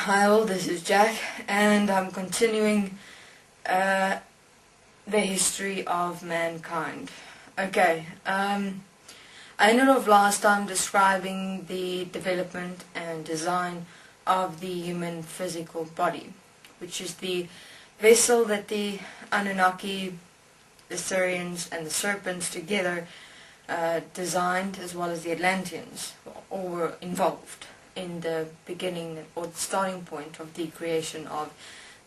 Hi all, this is Jack, and I'm continuing the history of mankind. Okay, I ended off last time describing the development and design of the human physical body, which is the vessel that the Anunnaki, the Sirians, and the serpents together designed, as well as the Atlanteans, all were involved in the beginning or the starting point of the creation of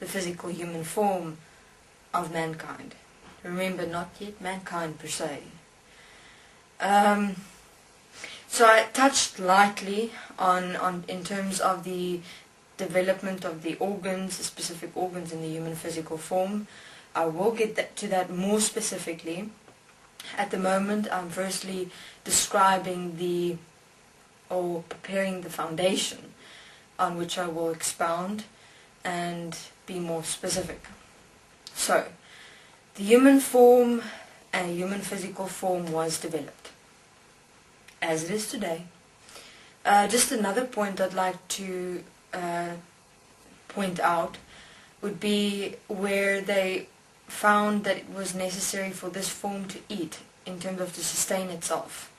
the physical human form of mankind. Remember, not yet mankind per se. So I touched lightly on in terms of the development of the organs, the specific organs in the human physical form. I will get to that more specifically. At the moment, I'm firstly describing or preparing the foundation on which I will expound and be more specific. So, the human form and human physical form was developed as it is today. Just another point I'd like to point out would be where they found that it was necessary for this form to eat in terms of to sustain itself.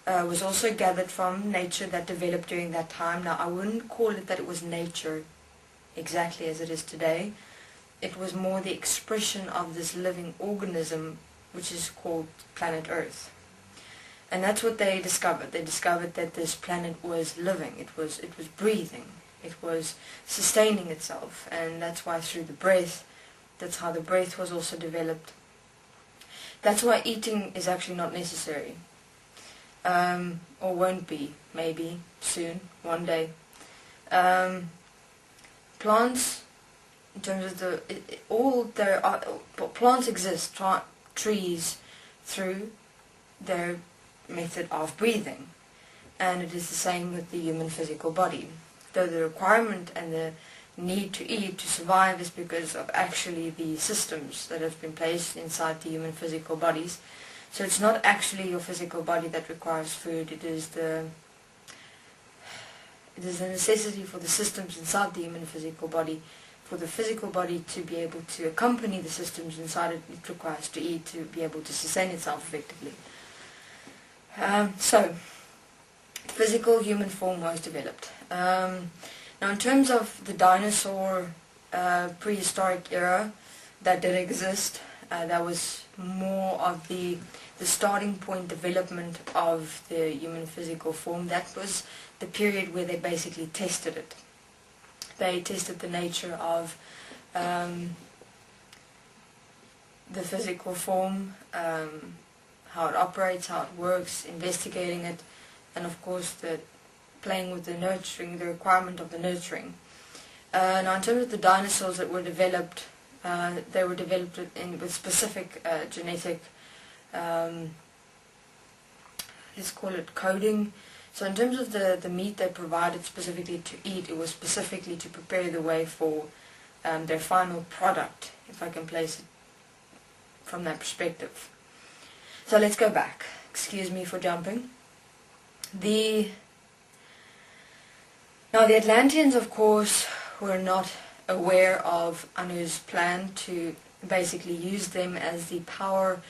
Was also gathered from nature that developed during that time. Now, I wouldn't call it that it was nature exactly as it is today. It was more the expression of this living organism, which is called planet Earth. And that's what they discovered. They discovered that this planet was living. It was breathing. It was sustaining itself. And that's why through the breath, that's how the breath was also developed. That's why eating is actually not necessary. Or won't be, maybe, soon, one day. Plants, in terms of plants exist, trees, through their method of breathing. And it is the same with the human physical body. Though the requirement and the need to eat to survive is because of actually the systems that have been placed inside the human physical bodies. So it's not actually your physical body that requires food, it is a necessity for the systems inside the human physical body, for the physical body to be able to accompany the systems inside it. It requires to eat to be able to sustain itself effectively. So, the physical human form was developed. Now in terms of the dinosaur prehistoric era that did exist, that was more of the starting point development of the human physical form. That was the period where they basically tested it. They tested the nature of the physical form, how it operates, how it works, investigating it, and of course playing with the nurturing, the requirement of the nurturing. Now in terms of the dinosaurs that were developed, they were developed with specific genetic, let's call it coding. So in terms of the meat they provided specifically to eat, it was specifically to prepare the way for their final product, if I can place it from that perspective. So let's go back. Excuse me for jumping. Now the Atlanteans, of course, were not aware of Anu's plan to basically use them as the power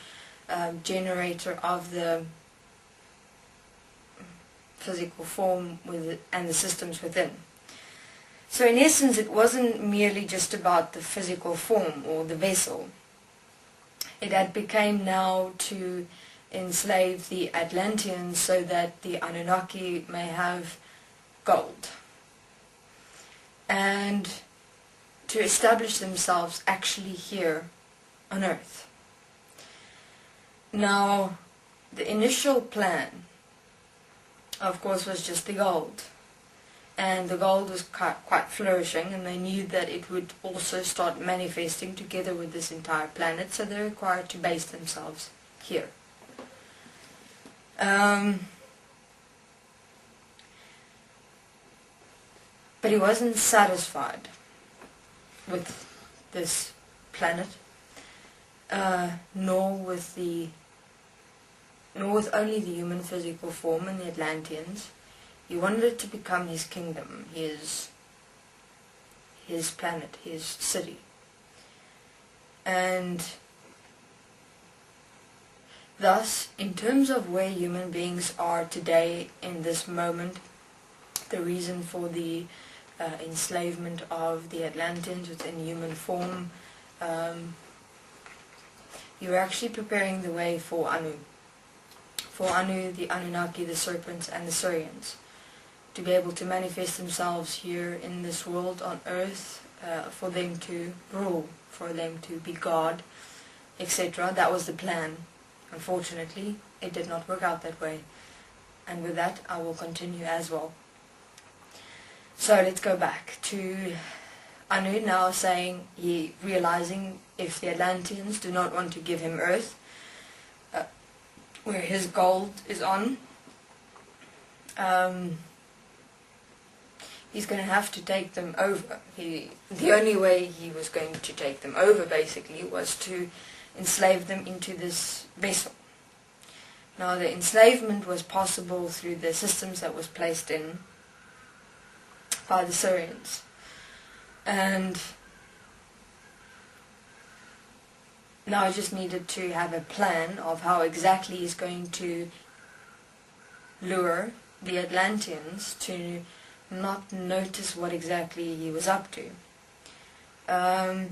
generator of the physical form and the systems within. So in essence, it wasn't merely just about the physical form or the vessel. It had become now to enslave the Atlanteans so that the Anunnaki may have gold, and to establish themselves actually here on Earth. Now, the initial plan, of course, was just the gold. And the gold was quite flourishing, and they knew that it would also start manifesting together with this entire planet, so they required to base themselves here. But he wasn't satisfied with this planet, nor with only the human physical form and the Atlanteans. He wanted it to become his kingdom, his his planet, his city. And thus, in terms of where human beings are today in this moment, the reason for the enslavement of the Atlanteans within human form, you're actually preparing the way for Anu. For Anu, the Anunnaki, the serpents, and the Surians, to be able to manifest themselves here in this world on earth, for them to rule, for them to be God, etc. That was the plan. Unfortunately, it did not work out that way. And with that, I will continue as well. So let's go back to Anu now saying, realizing if the Atlanteans do not want to give him Earth, where his gold is on, he's going to have to take them over. The only way he was going to take them over, basically, was to enslave them into this vessel. Now, the enslavement was possible through the systems that was placed in by the Surians. And now I just needed to have a plan of how exactly he's going to lure the Atlanteans to not notice what exactly he was up to. Now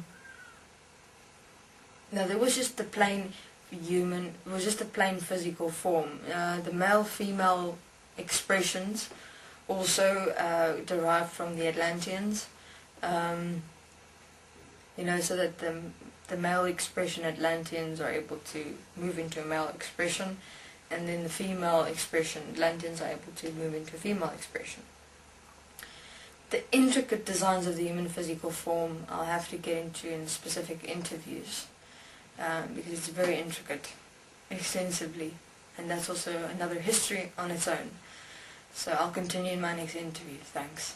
there was just the plain human, it was just a plain physical form. The male-female expressions also derived from the Atlanteans. So that the male expression Atlanteans are able to move into a male expression, and then the female expression Atlanteans are able to move into a female expression. The intricate designs of the human physical form I'll have to get into in specific interviews, because it's very intricate, extensively, and that's also another history on its own. So I'll continue in my next interview. Thanks.